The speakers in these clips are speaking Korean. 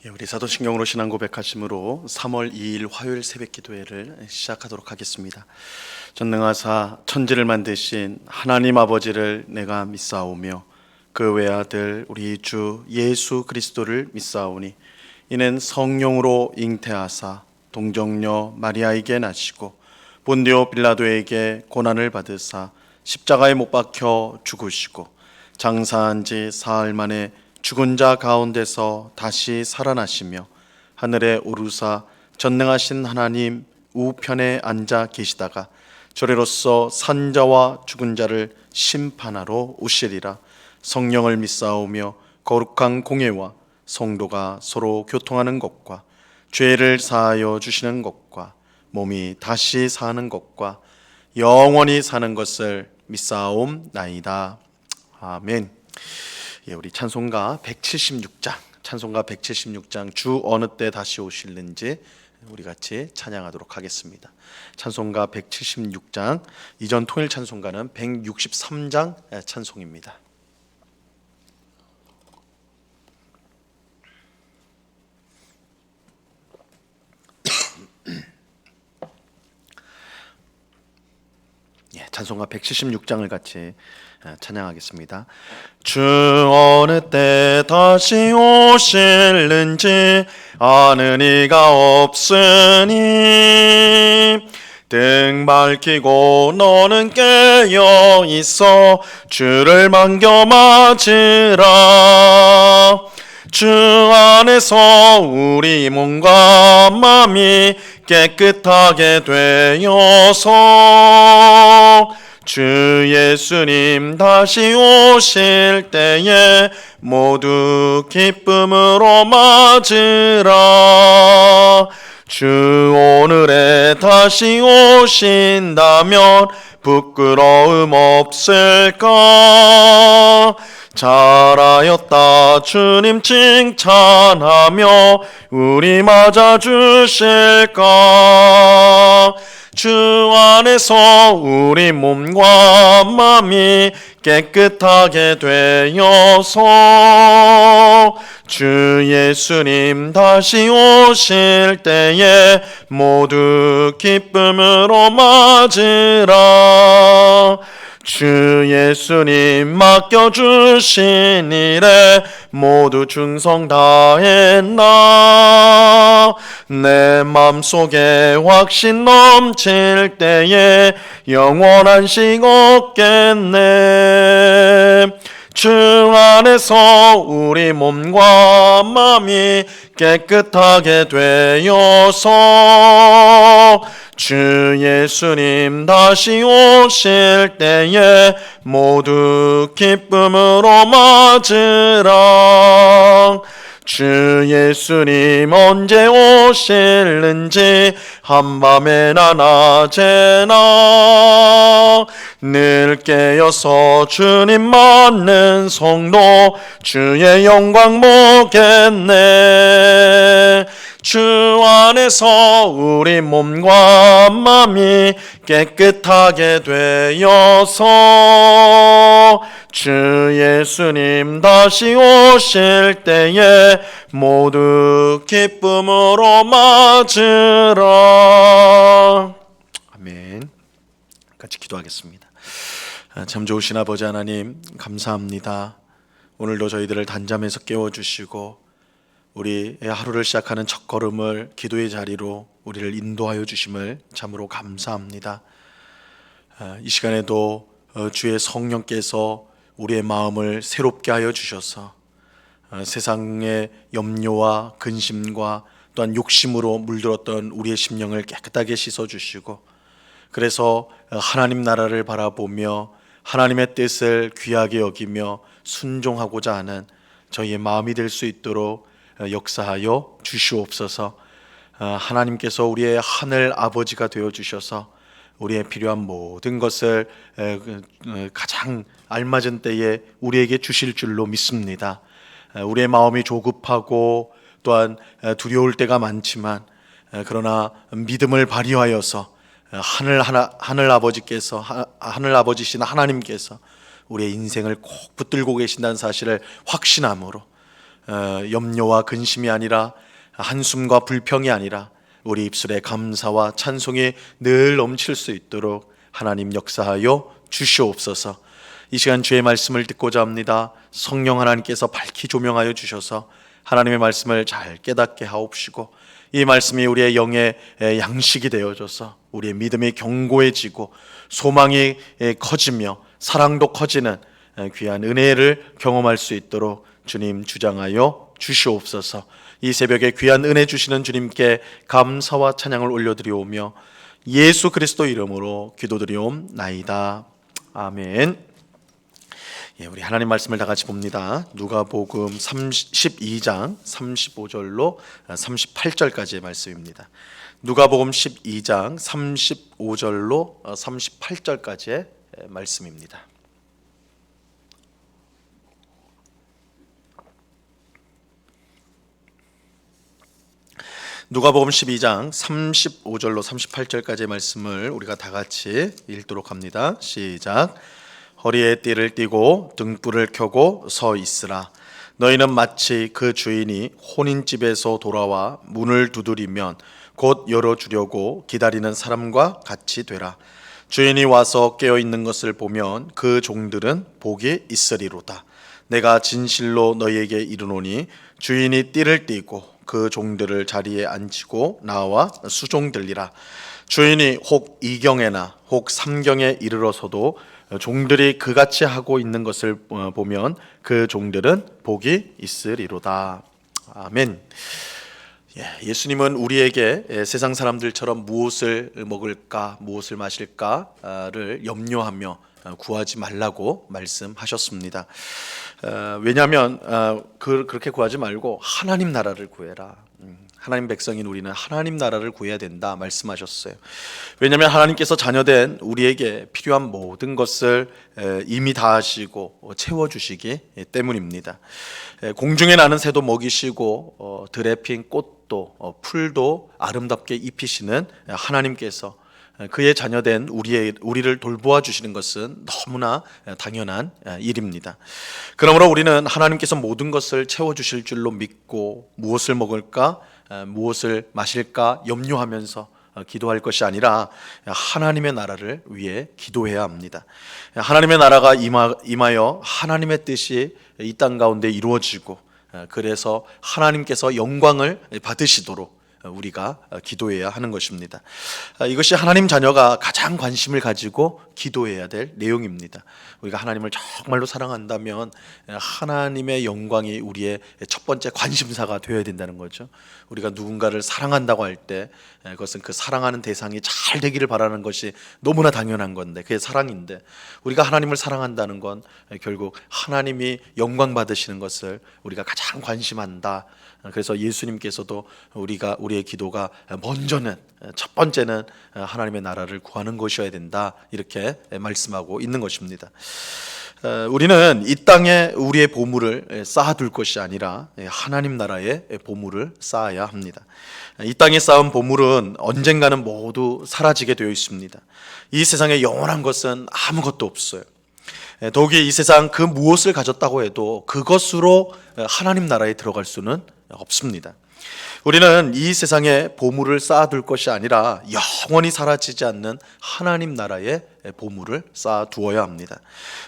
우리 사도신경으로 신앙 고백하심으로 3월 2일 화요일 새벽 기도회를 시작하도록 하겠습니다. 전능하사 천지를 만드신 하나님 아버지를 내가 믿사오며 그 외아들 우리 주 예수 그리스도를 믿사오니 이는 성령으로 잉태하사 동정녀 마리아에게 나시고 본디오 빌라도에게 고난을 받으사 십자가에 못 박혀 죽으시고 장사한 지 사흘 만에 죽은 자 가운데서 다시 살아나시며 하늘에 오르사 전능하신 하나님 우편에 앉아 계시다가 저리로서 산 자와 죽은 자를 심판하러 오시리라. 성령을 믿사오며 거룩한 공예와 성도가 서로 교통하는 것과 죄를 사하여 주시는 것과 몸이 다시 사는 것과 영원히 사는 것을 믿사옵나이다. 아멘. 우리 찬송가 176장 주 어느 때 다시 오실는지 우리 같이 찬양하도록 하겠습니다. 찬송가 176장, 이전 통일 찬송가는 163장 찬송입니다. 찬송가 176장을 같이 찬양하겠습니다. 주 어느 때 다시 오실는지 아는 이가 없으니 등 밝히고 너는 깨어 있어 주를 만겨 맞으라. 주 안에서 우리 몸과 마음이 깨끗하게 되어서 주 예수님 다시 오실 때에 모두 기쁨으로 맞으라. 주 오늘에 다시 오신다면 부끄러움 없을까? 잘하였다 주님 칭찬하며 우리 맞아주실까? 주 안에서 우리 몸과 마음이 깨끗하게 되어서 주 예수님 다시 오실 때에 모두 기쁨으로 맞으라. 주 예수님 맡겨주신 일에 모두 충성 다했나? 내 맘속에 확신 넘칠 때에 영원한 식 없겠네. 주 안에서 우리 몸과 마음이 깨끗하게 되어서 주 예수님 다시 오실 때에 모두 기쁨으로 맞으라. 주 예수님 언제 오실는지 한밤에나 낮에나 늘 깨어서 주님 맞는 성도 주의 영광 보겠네. 주 안에서 우리 몸과 마음이 깨끗하게 되어서 주 예수님 다시 오실 때에 모두 기쁨으로 맞으라. 아멘. 같이 기도하겠습니다. 참 좋으신 아버지 하나님, 감사합니다. 오늘도 저희들을 단잠에서 깨워주시고 우리 하루를 시작하는 첫걸음을 기도의 자리로 우리를 인도하여 주심을 참으로 감사합니다. 이 시간에도 주의 성령께서 우리의 마음을 새롭게 하여 주셔서 세상의 염려와 근심과 또한 욕심으로 물들었던 우리의 심령을 깨끗하게 씻어주시고, 그래서 하나님 나라를 바라보며 하나님의 뜻을 귀하게 여기며 순종하고자 하는 저희의 마음이 될 수 있도록 역사하여 주시옵소서. 하나님께서 우리의 하늘 아버지가 되어 주셔서 우리의 필요한 모든 것을 가장 알맞은 때에 우리에게 주실 줄로 믿습니다. 우리의 마음이 조급하고 또한 두려울 때가 많지만 그러나 믿음을 발휘하여서 하늘 아버지께서, 하늘 아버지신 하나님께서 우리의 인생을 꼭 붙들고 계신다는 사실을 확신함으로 염려와 근심이 아니라 한숨과 불평이 아니라 우리 입술에 감사와 찬송이 늘 넘칠 수 있도록 하나님 역사하여 주시옵소서. 이 시간 주의 말씀을 듣고자 합니다. 성령 하나님께서 밝히 조명하여 주셔서 하나님의 말씀을 잘 깨닫게 하옵시고 이 말씀이 우리의 영의 양식이 되어줘서 우리의 믿음이 견고해지고 소망이 커지며 사랑도 커지는 귀한 은혜를 경험할 수 있도록 주님 주장하여 주시옵소서. 이 새벽에 귀한 은혜 주시는 주님께 감사와 찬양을 올려드리오며 예수 그리스도 이름으로 기도드리옵나이다. 아멘. 우리 하나님 말씀을 다 같이 봅니다. 누가복음 12장 35절로 38절까지의 말씀입니다. 누가복음 12장 35절로 38절까지의 말씀입니다. 누가복음 12장 35절로 38절까지의 말씀을 우리가 다 같이 읽도록 합니다. 시작. 허리에 띠를 띠고 등불을 켜고 서 있으라. 너희는 마치 그 주인이 혼인집에서 돌아와 문을 두드리면 곧 열어주려고 기다리는 사람과 같이 되라. 주인이 와서 깨어있는 것을 보면 그 종들은 복이 있으리로다. 내가 진실로 너희에게 이르노니 주인이 띠를 띠고 그 종들을 자리에 앉히고 나와 수종들리라. 주인이 혹 2경에나 혹 3경에 이르러서도 종들이 그같이 하고 있는 것을 보면 그 종들은 복이 있으리로다. 아멘. 예수님은 우리에게 세상 사람들처럼 무엇을 먹을까, 무엇을 마실까를 염려하며 구하지 말라고 말씀하셨습니다. 왜냐하면 그렇게 구하지 말고 하나님 나라를 구해라. 하나님 백성인 우리는 하나님 나라를 구해야 된다 말씀하셨어요. 왜냐하면 하나님께서 자녀된 우리에게 필요한 모든 것을 이미 다 하시고 채워주시기 때문입니다. 공중에 나는 새도 먹이시고 들에 핀 꽃도 풀도 아름답게 입히시는 하나님께서 그의 자녀된 우리를 돌보아 주시는 것은 너무나 당연한 일입니다. 그러므로 우리는 하나님께서 모든 것을 채워주실 줄로 믿고 무엇을 먹을까, 무엇을 마실까 염려하면서 기도할 것이 아니라 하나님의 나라를 위해 기도해야 합니다. 하나님의 나라가 임하여 하나님의 뜻이 이 땅 가운데 이루어지고 그래서 하나님께서 영광을 받으시도록 우리가 기도해야 하는 것입니다. 이것이 하나님 자녀가 가장 관심을 가지고 기도해야 될 내용입니다. 우리가 하나님을 정말로 사랑한다면 하나님의 영광이 우리의 첫 번째 관심사가 되어야 된다는 거죠. 우리가 누군가를 사랑한다고 할 때 그것은 그 사랑하는 대상이 잘 되기를 바라는 것이 너무나 당연한 건데 그게 사랑인데 우리가 하나님을 사랑한다는 건 결국 하나님이 영광 받으시는 것을 우리가 가장 관심한다. 그래서 예수님께서도 우리의 기도가 먼저는 첫 번째는 하나님의 나라를 구하는 것이어야 된다 이렇게 말씀하고 있는 것입니다. 우리는 이 땅에 우리의 보물을 쌓아둘 것이 아니라 하나님 나라의 보물을 쌓아야 합니다. 이 땅에 쌓은 보물은 언젠가는 모두 사라지게 되어 있습니다. 이 세상에 영원한 것은 아무것도 없어요. 더욱이 이 세상 그 무엇을 가졌다고 해도 그것으로 하나님 나라에 들어갈 수는 없습니다. 우리는 이 세상에 보물을 쌓아둘 것이 아니라 영원히 사라지지 않는 하나님 나라의 보물을 쌓아두어야 합니다.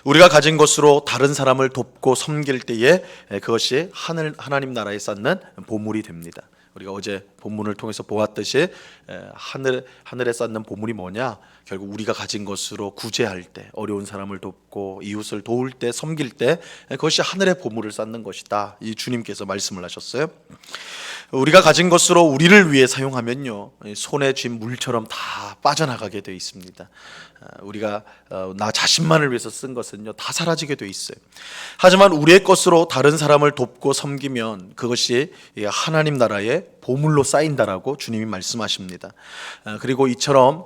우리가 가진 것으로 다른 사람을 돕고 섬길 때에 그것이 하나님 나라에 쌓는 보물이 됩니다. 우리가 어제 본문을 통해서 보았듯이 하늘에 쌓는 보물이 뭐냐? 결국 우리가 가진 것으로 구제할 때, 어려운 사람을 돕고 이웃을 도울 때, 섬길 때 그것이 하늘의 보물을 쌓는 것이다. 이 주님께서 말씀을 하셨어요. 우리가 가진 것으로 우리를 위해 사용하면요, 손에 쥔 물처럼 다 빠져나가게 되어 있습니다. 우리가 나 자신만을 위해서 쓴 것은요 다 사라지게 돼 있어요. 하지만 우리의 것으로 다른 사람을 돕고 섬기면 그것이 하나님 나라의 보물로 쌓인다라고 주님이 말씀하십니다. 그리고 이처럼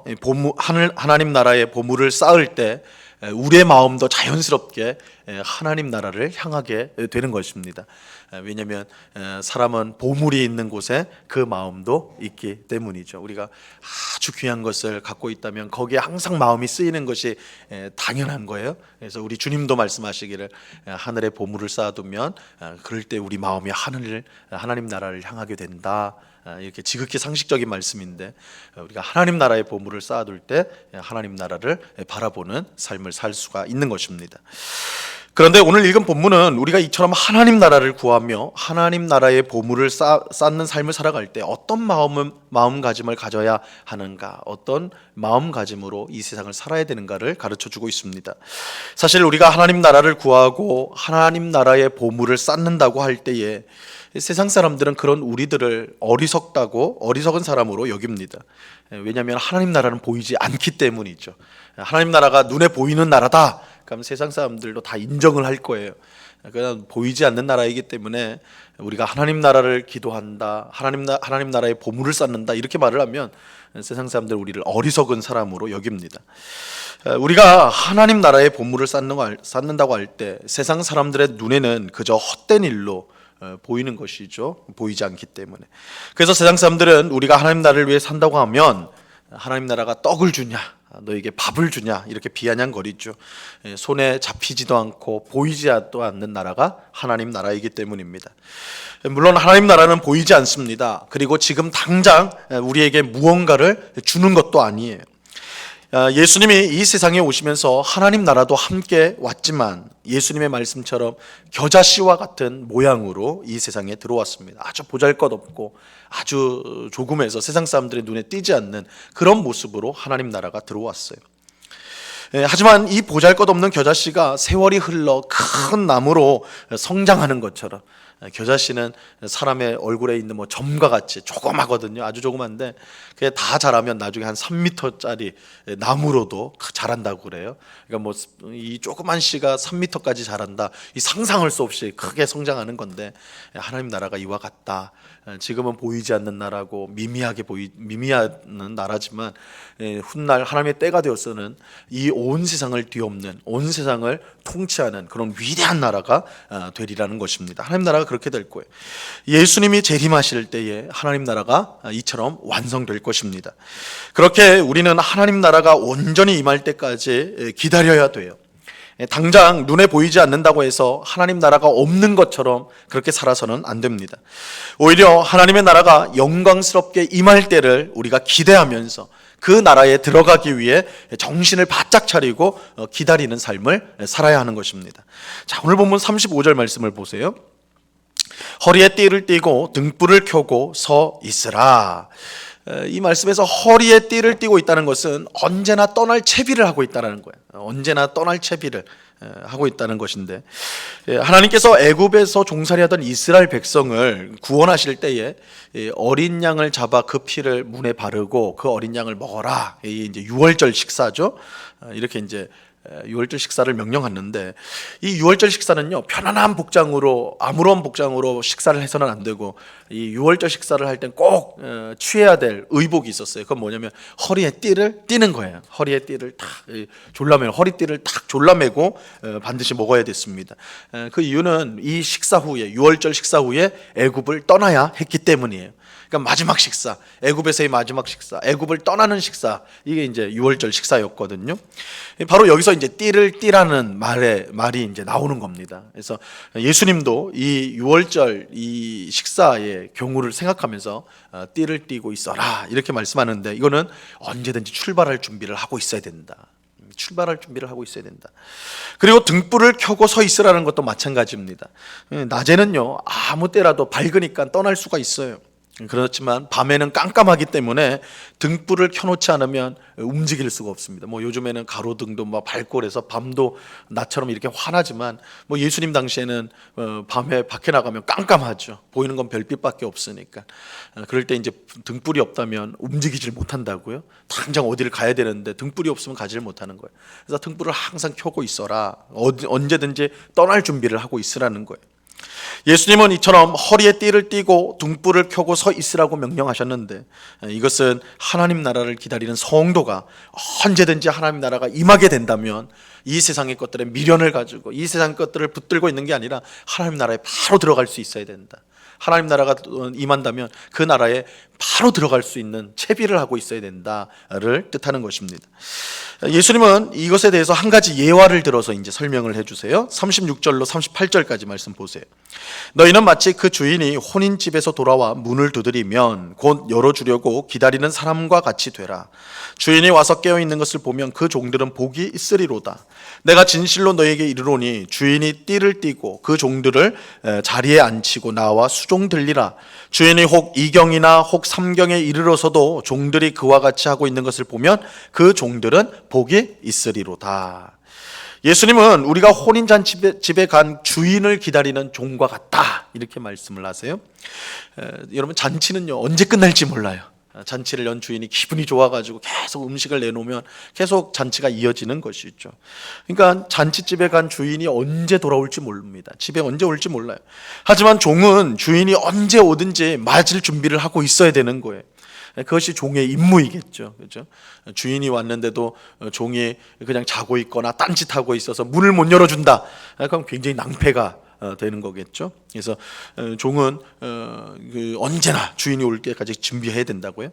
하나님 나라의 보물을 쌓을 때 우리의 마음도 자연스럽게 하나님 나라를 향하게 되는 것입니다. 왜냐하면 사람은 보물이 있는 곳에 그 마음도 있기 때문이죠. 우리가 아주 귀한 것을 갖고 있다면 거기에 항상 마음이 쓰이는 것이 당연한 거예요. 그래서 우리 주님도 말씀하시기를 하늘에 보물을 쌓아두면 그럴 때 우리 마음이 하나님 나라를 향하게 된다. 이렇게 지극히 상식적인 말씀인데, 우리가 하나님 나라의 보물을 쌓아둘 때 하나님 나라를 바라보는 삶을 살 수가 있는 것입니다. 그런데 오늘 읽은 본문은 우리가 이처럼 하나님 나라를 구하며 하나님 나라의 보물을 쌓는 삶을 살아갈 때 어떤 마음가짐을 가져야 하는가, 어떤 마음가짐으로 이 세상을 살아야 되는가를 가르쳐주고 있습니다. 사실 우리가 하나님 나라를 구하고 하나님 나라의 보물을 쌓는다고 할 때에 세상 사람들은 그런 우리들을 어리석은 사람으로 여깁니다. 왜냐하면 하나님 나라는 보이지 않기 때문이죠. 하나님 나라가 눈에 보이는 나라다, 그럼 세상 사람들도 다 인정을 할 거예요. 그냥 보이지 않는 나라이기 때문에 우리가 하나님 나라를 기도한다, 하나님 나라의 보물을 쌓는다, 이렇게 말을 하면 세상 사람들 우리를 어리석은 사람으로 여깁니다. 우리가 하나님 나라의 보물을 쌓는다고 할 때 세상 사람들의 눈에는 그저 헛된 일로 보이는 것이죠. 보이지 않기 때문에. 그래서 세상 사람들은 우리가 하나님 나라를 위해 산다고 하면 하나님 나라가 떡을 주냐, 너에게 밥을 주냐, 이렇게 비아냥거리죠. 손에 잡히지도 않고 보이지도 않는 나라가 하나님 나라이기 때문입니다. 물론 하나님 나라는 보이지 않습니다. 그리고 지금 당장 우리에게 무언가를 주는 것도 아니에요. 예수님이 이 세상에 오시면서 하나님 나라도 함께 왔지만 예수님의 말씀처럼 겨자씨와 같은 모양으로 이 세상에 들어왔습니다. 아주 보잘것없고 아주 조금해서 세상 사람들의 눈에 띄지 않는 그런 모습으로 하나님 나라가 들어왔어요. 하지만 이 보잘것없는 겨자씨가 세월이 흘러 큰 나무로 성장하는 것처럼, 겨자씨는 사람의 얼굴에 있는 점과 같이 조그마거든요. 아주 조그만데 그게 다 자라면 나중에 한 3m짜리 나무로도 자란다고 그래요. 그러니까 이 조그만 씨가 3m까지 자란다, 이 상상할 수 없이 크게 성장하는 건데, 하나님 나라가 이와 같다. 지금은 보이지 않는 나라고 미미한 나라지만 훗날 하나님의 때가 되어서는 이 온 세상을 뒤엎는, 온 세상을 통치하는 그런 위대한 나라가 되리라는 것입니다. 하나님 나라가 그렇게 될 거예요. 예수님이 재림하실 때에 하나님 나라가 이처럼 완성될 것입니다. 그렇게 우리는 하나님 나라가 온전히 임할 때까지 기다려야 돼요. 당장 눈에 보이지 않는다고 해서 하나님 나라가 없는 것처럼 그렇게 살아서는 안 됩니다. 오히려 하나님의 나라가 영광스럽게 임할 때를 우리가 기대하면서 그 나라에 들어가기 위해 정신을 바짝 차리고 기다리는 삶을 살아야 하는 것입니다. 자, 오늘 본문 35절 말씀을 보세요. 허리에 띠를 띠고 등불을 켜고 서 있으라. 이 말씀에서 허리에 띠를 띠고 있다는 것은 언제나 떠날 채비를 하고 있다는 거예요. 언제나 떠날 채비를 하고 있다는 것인데, 하나님께서 애굽에서 종살이하던 이스라엘 백성을 구원하실 때에 어린 양을 잡아 그 피를 문에 바르고 그 어린 양을 먹어라. 이게 이제 유월절 식사죠. 이렇게 이제 유월절 식사를 명령하는데, 이 유월절 식사는요, 편안한 복장으로, 아무런 복장으로 식사를 해서는 안 되고, 이 유월절 식사를 할 땐 꼭 취해야 될 의복이 있었어요. 그건 뭐냐면 허리에 띠를 띠는 거예요. 허리에 띠를 탁 허리띠를 탁 졸라매고 반드시 먹어야 됐습니다. 그 이유는 이 식사 후에, 유월절 식사 후에 애굽을 떠나야 했기 때문이에요. 그러니까 마지막 식사, 애굽에서의 마지막 식사, 애굽을 떠나는 식사, 이게 이제 유월절 식사였거든요. 바로 여기서 이제 띠를 띠라는 말이 이제 나오는 겁니다. 그래서 예수님도 이 유월절 이 식사의 경우를 생각하면서 띠를 띠고 있어라, 이렇게 말씀하는데, 이거는 언제든지 출발할 준비를 하고 있어야 된다. 출발할 준비를 하고 있어야 된다. 그리고 등불을 켜고 서 있으라는 것도 마찬가지입니다. 낮에는요, 아무 때라도 밝으니까 떠날 수가 있어요. 그렇지만 밤에는 깜깜하기 때문에 등불을 켜놓지 않으면 움직일 수가 없습니다. 요즘에는 가로등도 밝고 그래서 밤도 낮처럼 이렇게 환하지만, 예수님 당시에는 밤에 밖에 나가면 깜깜하죠. 보이는 건 별빛밖에 없으니까. 그럴 때 이제 등불이 없다면 움직이질 못한다고요. 당장 어디를 가야 되는데 등불이 없으면 가지를 못하는 거예요. 그래서 등불을 항상 켜고 있어라. 언제든지 떠날 준비를 하고 있으라는 거예요. 예수님은 이처럼 허리에 띠를 띠고 등불을 켜고 서 있으라고 명령하셨는데, 이것은 하나님 나라를 기다리는 성도가 언제든지 하나님 나라가 임하게 된다면 이 세상의 것들에 미련을 가지고 이 세상의 것들을 붙들고 있는 게 아니라 하나님 나라에 바로 들어갈 수 있어야 된다. 하나님 나라가 임한다면 그 나라에 바로 들어갈 수 있는 채비를 하고 있어야 된다를 뜻하는 것입니다. 예수님은 이것에 대해서 한 가지 예화를 들어서 이제 설명을 해주세요. 36절로 38절까지 말씀 보세요. 너희는 마치 그 주인이 혼인집에서 돌아와 문을 두드리면 곧 열어주려고 기다리는 사람과 같이 되라. 주인이 와서 깨어있는 것을 보면 그 종들은 복이 있으리로다. 내가 진실로 너희에게 이르노니 주인이 띠를 띠고 그 종들을 자리에 앉히고 나와 수종 들리라. 주인이 혹 2경이나 혹 3경에 이르러서도 종들이 그와 같이 하고 있는 것을 보면 그 종들은 복이 있으리로다. 예수님은 우리가 혼인잔치집에 간 주인을 기다리는 종과 같다, 이렇게 말씀을 하세요. 여러분, 잔치는요 언제 끝날지 몰라요. 잔치를 연 주인이 기분이 좋아가지고 계속 음식을 내놓으면 계속 잔치가 이어지는 것이죠. 그러니까 잔치집에 간 주인이 언제 돌아올지 모릅니다. 집에 언제 올지 몰라요. 하지만 종은 주인이 언제 오든지 맞을 준비를 하고 있어야 되는 거예요. 그것이 종의 임무이겠죠. 그렇죠? 주인이 왔는데도 종이 그냥 자고 있거나 딴짓하고 있어서 문을 못 열어준다. 그럼 굉장히 낭패가 되는 거겠죠. 그래서 종은 언제나 주인이 올 때까지 준비해야 된다고요.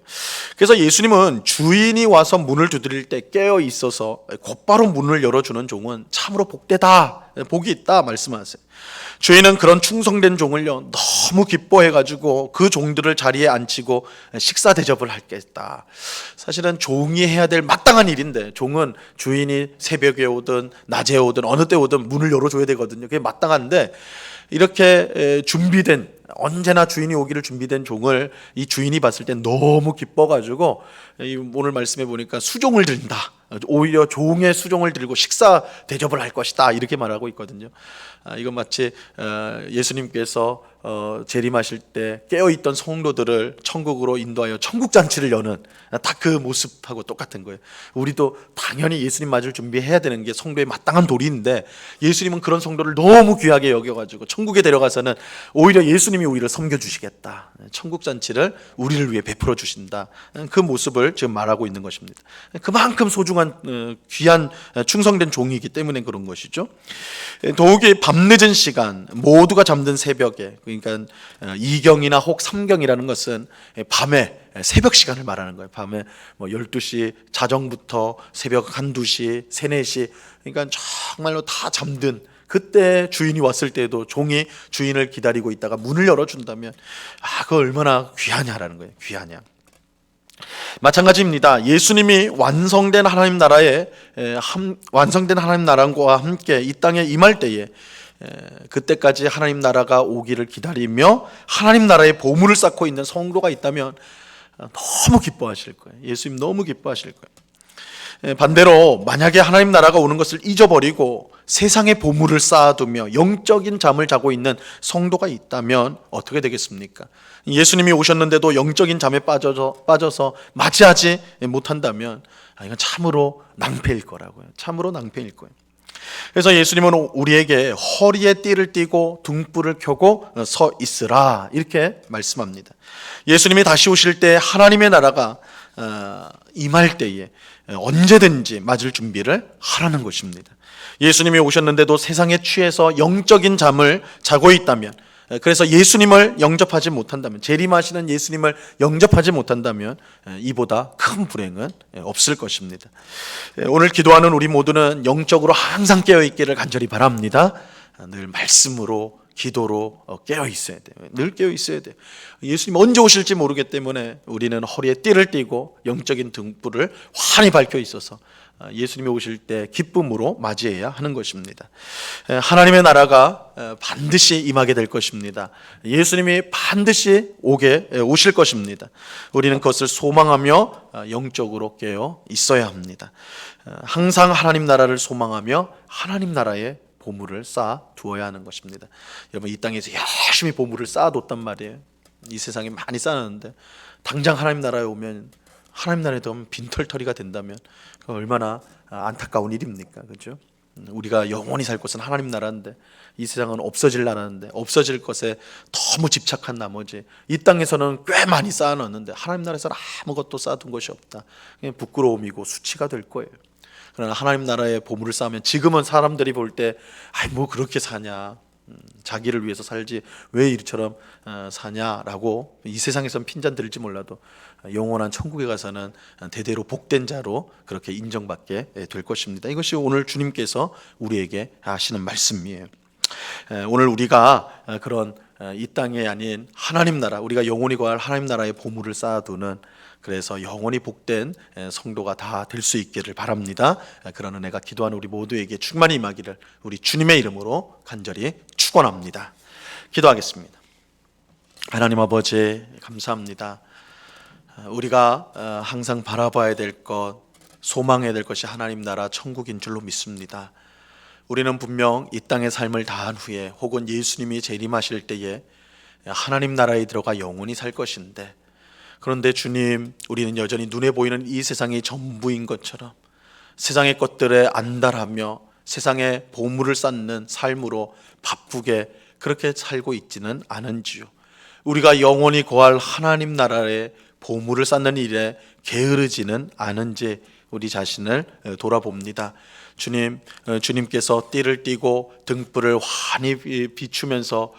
그래서 예수님은 주인이 와서 문을 두드릴 때 깨어 있어서 곧바로 문을 열어주는 종은 참으로 복되다, 복이 있다 말씀하세요. 주인은 그런 충성된 종을요 너무 기뻐해가지고 그 종들을 자리에 앉히고 식사 대접을 하겠다. 사실은 종이 해야 될 마땅한 일인데 종은 주인이 새벽에 오든 낮에 오든 어느 때 오든 문을 열어줘야 되거든요. 그게 마땅한데 이렇게 준비된, 언제나 주인이 오기를 준비된 종을 이 주인이 봤을 때 너무 기뻐가지고 오늘 말씀해 보니까 수종을 드린다. 오히려 종의 수종을 들고 식사 대접을 할 것이다, 이렇게 말하고 있거든요. 이건 마치 예수님께서 재림하실 때 깨어있던 성도들을 천국으로 인도하여 천국 잔치를 여는 딱 그 모습하고 똑같은 거예요. 우리도 당연히 예수님 맞을 준비해야 되는 게 성도의 마땅한 도리인데 예수님은 그런 성도를 너무 귀하게 여겨가지고 천국에 데려가서는 오히려 예수님이 우리를 섬겨주시겠다, 천국 잔치를 우리를 위해 베풀어 주신다, 그 모습을 지금 말하고 있는 것입니다. 그만큼 소중한 귀한 충성된 종이기 때문에 그런 것이죠. 더욱이 밤늦은 시간, 모두가 잠든 새벽에, 그러니까 2경이나 혹 3경이라는 것은 밤에 새벽 시간을 말하는 거예요. 밤에 12시 자정부터 새벽 1, 2시, 3, 4시, 그러니까 정말로 다 잠든 그때 주인이 왔을 때도 종이 주인을 기다리고 있다가 문을 열어준다면 그거 얼마나 귀하냐라는 거예요. 귀하냐. 마찬가지입니다. 예수님이 완성된 하나님 나라와 함께 이 땅에 임할 때에 그때까지 하나님 나라가 오기를 기다리며 하나님 나라의 보물을 쌓고 있는 성도가 있다면 너무 기뻐하실 거예요. 예수님 너무 기뻐하실 거예요. 반대로 만약에 하나님 나라가 오는 것을 잊어버리고 세상의 보물을 쌓아두며 영적인 잠을 자고 있는 성도가 있다면 어떻게 되겠습니까? 예수님이 오셨는데도 영적인 잠에 빠져서 맞이하지 못한다면 이건 참으로 낭패일 거라고요. 참으로 낭패일 거예요. 그래서 예수님은 우리에게 허리에 띠를 띠고 등불을 켜고 서 있으라, 이렇게 말씀합니다. 예수님이 다시 오실 때 하나님의 나라가 임할 때에 언제든지 맞을 준비를 하라는 것입니다. 예수님이 오셨는데도 세상에 취해서 영적인 잠을 자고 있다면, 그래서 예수님을 영접하지 못한다면, 재림하시는 예수님을 영접하지 못한다면 이보다 큰 불행은 없을 것입니다. 오늘 기도하는 우리 모두는 영적으로 항상 깨어있기를 간절히 바랍니다. 늘 말씀으로, 기도로 깨어 있어야 돼요. 늘 깨어 있어야 돼요. 예수님 언제 오실지 모르기 때문에 우리는 허리에 띠를 띠고 영적인 등불을 환히 밝혀 있어서 예수님이 오실 때 기쁨으로 맞이해야 하는 것입니다. 하나님의 나라가 반드시 임하게 될 것입니다. 예수님이 반드시 오실 것입니다. 우리는 그것을 소망하며 영적으로 깨어 있어야 합니다. 항상 하나님 나라를 소망하며 하나님 나라의 보물을 쌓아 두어야 하는 것입니다. 여러분, 이 땅에서 열심히 보물을 쌓아뒀단 말이에요. 이 세상에 많이 쌓았는데 당장 하나님 나라에 오면, 하나님 나라에 오면 빈털터리가 된다면 얼마나 안타까운 일입니까? 그렇죠? 우리가 영원히 살 곳은 하나님 나라인데 이 세상은 없어질 나라인데 없어질 것에 너무 집착한 나머지 이 땅에서는 꽤 많이 쌓아놨는데 하나님 나라에서는 아무것도 쌓아둔 것이 없다. 그냥 부끄러움이고 수치가 될 거예요. 그러나 하나님 나라의 보물을 쌓으면 지금은 사람들이 볼 때 뭐 그렇게 사냐, 자기를 위해서 살지 왜 이처럼 사냐라고 이 세상에선 핀잔 들을지 몰라도 영원한 천국에 가서는 대대로 복된 자로 그렇게 인정받게 될 것입니다. 이것이 오늘 주님께서 우리에게 하시는 말씀이에요. 오늘 우리가 그런 이 땅이 아닌 하나님 나라, 우리가 영원히 거할 하나님 나라의 보물을 쌓아두는, 그래서 영원히 복된 성도가 다 될 수 있기를 바랍니다. 그런 은혜가 기도하는 우리 모두에게 충만히 임하기를 우리 주님의 이름으로 간절히 축원합니다. 기도하겠습니다. 하나님 아버지 감사합니다. 우리가 항상 바라봐야 될 것, 소망해야 될 것이 하나님 나라 천국인 줄로 믿습니다. 우리는 분명 이 땅의 삶을 다한 후에 혹은 예수님이 재림하실 때에 하나님 나라에 들어가 영원히 살 것인데, 그런데 주님, 우리는 여전히 눈에 보이는 이 세상이 전부인 것처럼 세상의 것들에 안달하며 세상의 보물을 쌓는 삶으로 바쁘게 그렇게 살고 있지는 않은지요. 우리가 영원히 거할 하나님 나라의 보물을 쌓는 일에 게으르지는 않은지 우리 자신을 돌아봅니다. 주님, 주님께서 띠를 띠고 등불을 환히 비추면서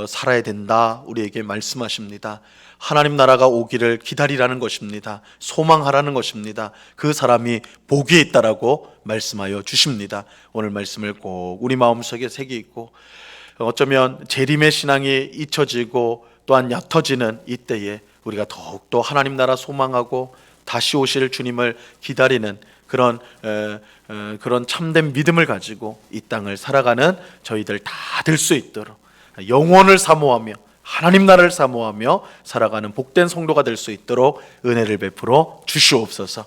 살아야 된다 우리에게 말씀하십니다. 하나님 나라가 오기를 기다리라는 것입니다. 소망하라는 것입니다. 그 사람이 복이 있다라고 말씀하여 주십니다. 오늘 말씀을 꼭 우리 마음속에 새기고, 어쩌면 재림의 신앙이 잊혀지고 또한 옅어지는 이때에 우리가 더욱더 하나님 나라 소망하고 다시 오실 주님을 기다리는 그런 참된 믿음을 가지고 이 땅을 살아가는 저희들 다 될 수 있도록 영원을 사모하며 하나님 나라를 사모하며 살아가는 복된 성도가 될 수 있도록 은혜를 베풀어 주시옵소서.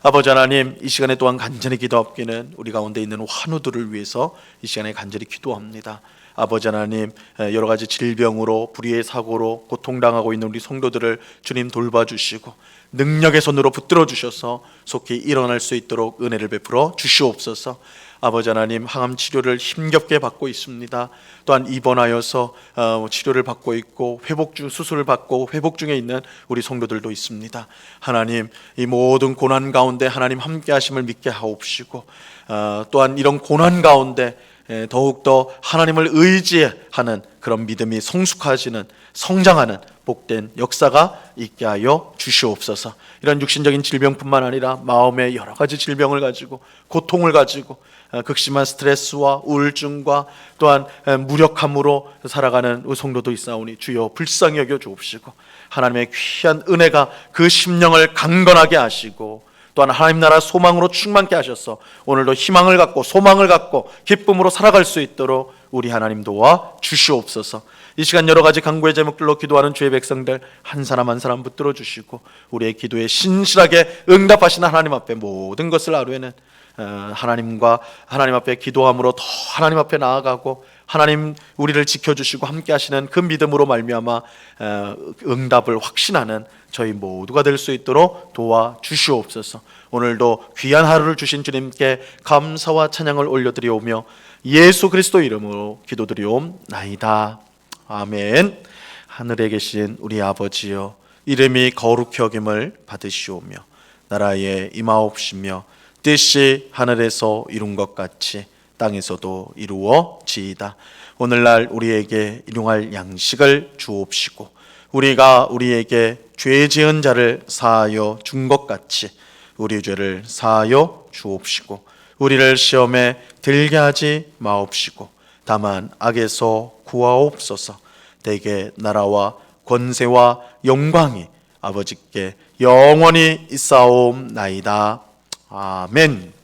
아버지 하나님, 이 시간에 또한 간절히 기도하옵기는 우리 가운데 있는 환우들을 위해서 이 시간에 간절히 기도합니다. 아버지 하나님, 여러 가지 질병으로 불의의 사고로 고통당하고 있는 우리 성도들을 주님 돌봐주시고 능력의 손으로 붙들어 주셔서 속히 일어날 수 있도록 은혜를 베풀어 주시옵소서. 아버지 하나님, 항암 치료를 힘겹게 받고 있습니다. 또한 입원하여서 치료를 받고 있고 수술을 받고 회복 중에 있는 우리 성도들도 있습니다. 하나님, 이 모든 고난 가운데 하나님 함께 하심을 믿게 하옵시고, 또한 이런 고난 가운데 더욱더 하나님을 의지하는 그런 믿음이 성숙해지는, 성장하는 복된 역사가 있게 하여 주시옵소서. 이런 육신적인 질병뿐만 아니라 마음의 여러 가지 질병을 가지고 고통을 가지고 극심한 스트레스와 우울증과 또한 무력함으로 살아가는 성도도 있사오니 주여 불쌍히 여겨 주옵시고, 하나님의 귀한 은혜가 그 심령을 강건하게 하시고 또한 하나님 나라 소망으로 충만케 하셔서 오늘도 희망을 갖고 소망을 갖고 기쁨으로 살아갈 수 있도록 우리 하나님 도와 주시옵소서. 이 시간 여러 가지 간구의 제목들로 기도하는 주의 백성들 한 사람 한 사람 붙들어 주시고, 우리의 기도에 신실하게 응답하시는 하나님 앞에 모든 것을 하루에는 하나님 앞에 기도함으로 더 하나님 앞에 나아가고, 하나님 우리를 지켜주시고 함께 하시는 그 믿음으로 말미암아 응답을 확신하는 저희 모두가 될 수 있도록 도와주시옵소서. 오늘도 귀한 하루를 주신 주님께 감사와 찬양을 올려드리오며 예수 그리스도 이름으로 기도드리옵나이다. 아멘. 하늘에 계신 우리 아버지여, 이름이 거룩히 여김을 받으시오며 나라에 임하옵시며 뜻이 하늘에서 이룬 것 같이 땅에서도 이루어지이다. 오늘날 우리에게 일용할 양식을 주옵시고, 우리가 우리에게 죄 지은 자를 사하여 준 것 같이 우리 죄를 사하여 주옵시고, 우리를 시험에 들게 하지 마옵시고 다만 악에서 구하옵소서. 대개 나라와 권세와 영광이 아버지께 영원히 있사옵나이다. 아멘.